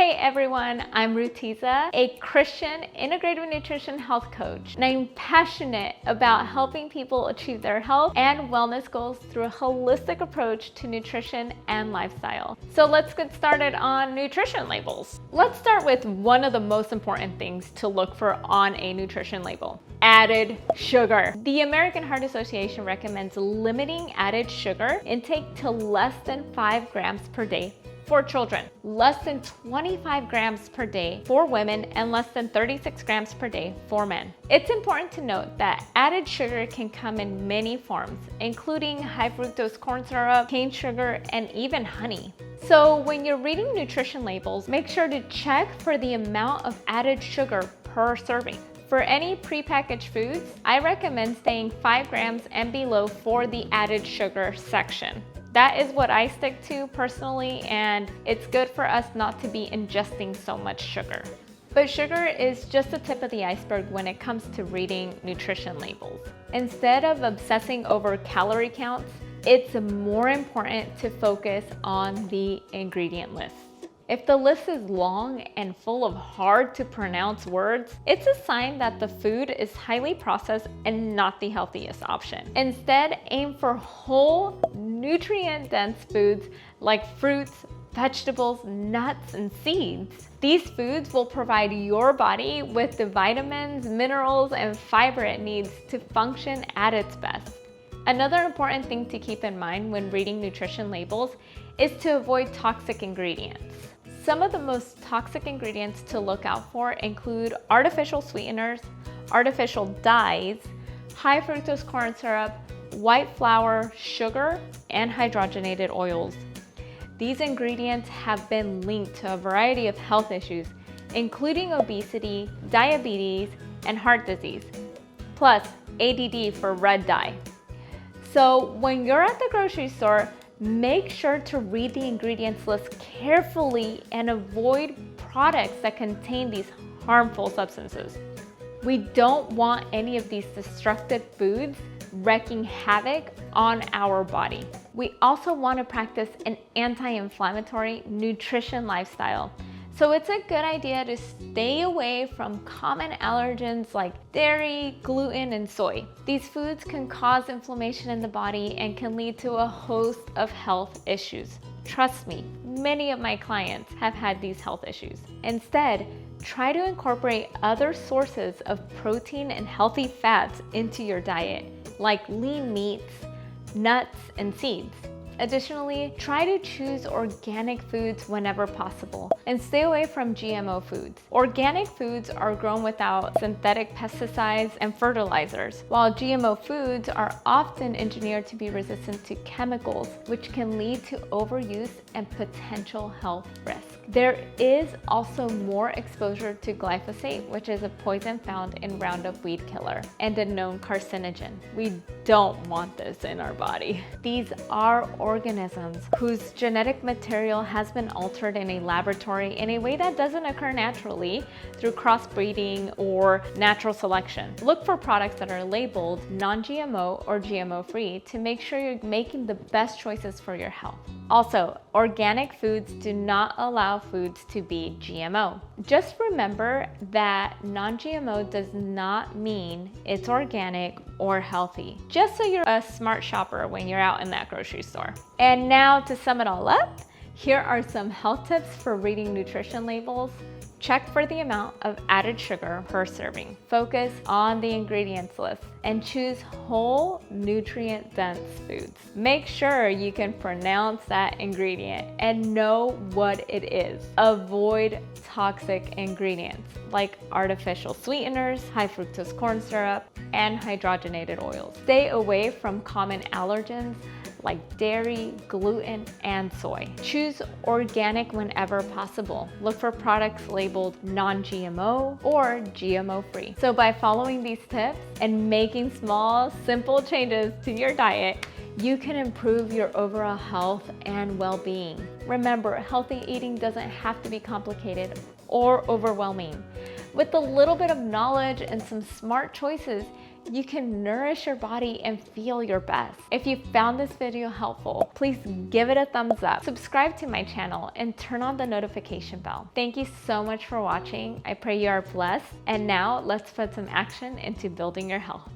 Hey everyone, I'm Rutiza, a Christian integrative nutrition health coach, and I'm passionate about helping people achieve their health and wellness goals through a holistic approach to nutrition and lifestyle. So let's get started on nutrition labels. Let's start with one of the most important things to look for on a nutrition label: added sugar. The American Heart Association recommends limiting added sugar intake to less than 5 grams per day for children, less than 25 grams per day for women, and less than 36 grams per day for men. It's important to note that added sugar can come in many forms, including high fructose corn syrup, cane sugar, and even honey. So when you're reading nutrition labels, make sure to check for the amount of added sugar per serving. For any prepackaged foods, I recommend staying 5 grams and below for the added sugar section. That is what I stick to personally, and it's good for us not to be ingesting so much sugar. But sugar is just the tip of the iceberg when it comes to reading nutrition labels. Instead of obsessing over calorie counts, it's more important to focus on the ingredient list. If the list is long and full of hard to pronounce words, it's a sign that the food is highly processed and not the healthiest option. Instead, aim for whole, nutrient-dense foods like fruits, vegetables, nuts, and seeds. These foods will provide your body with the vitamins, minerals, and fiber it needs to function at its best. Another important thing to keep in mind when reading nutrition labels is to avoid toxic ingredients. Some of the most toxic ingredients to look out for include artificial sweeteners, artificial dyes, high fructose corn syrup, white flour, sugar, and hydrogenated oils. These ingredients have been linked to a variety of health issues, including obesity, diabetes, and heart disease, plus ADD for red dye. So when you're at the grocery store, make sure to read the ingredients list carefully and avoid products that contain these harmful substances. We don't want any of these destructive foods wreaking havoc on our body. We also want to practice an anti-inflammatory nutrition lifestyle. So it's a good idea to stay away from common allergens like dairy, gluten, and soy. These foods can cause inflammation in the body and can lead to a host of health issues. Trust me, many of my clients have had these health issues. Instead, try to incorporate other sources of protein and healthy fats into your diet, like lean meats, nuts, and seeds. Additionally, try to choose organic foods whenever possible and stay away from GMO foods. Organic foods are grown without synthetic pesticides and fertilizers, while GMO foods are often engineered to be resistant to chemicals, which can lead to overuse and potential health risks. There is also more exposure to glyphosate, which is a poison found in Roundup weed killer and a known carcinogen. We don't want this in our body. These are organisms whose genetic material has been altered in a laboratory in a way that doesn't occur naturally through crossbreeding or natural selection. Look for products that are labeled non-GMO or GMO-free to make sure you're making the best choices for your health. Also, organic foods do not allow foods to be GMO. Just remember that non-GMO does not mean it's organic or healthy, just so you're a smart shopper when you're out in that grocery store. And now to sum it all up, here are some health tips for reading nutrition labels. Check for the amount of added sugar per serving. Focus on the ingredients list and choose whole, nutrient-dense foods. Make sure you can pronounce that ingredient and know what it is. Avoid toxic ingredients like artificial sweeteners, high fructose corn syrup, and hydrogenated oils. Stay away from common allergens like dairy, gluten, and soy. Choose organic whenever possible. Look for products labeled non-GMO or GMO-free. So by following these tips and making small, simple changes to your diet, you can improve your overall health and well-being. Remember, healthy eating doesn't have to be complicated or overwhelming. With a little bit of knowledge and some smart choices, you can nourish your body and feel your best. If you found this video helpful, please give it a thumbs up, subscribe to my channel, and turn on the notification bell. Thank you so much for watching. I pray you are blessed. And now let's put some action into building your health.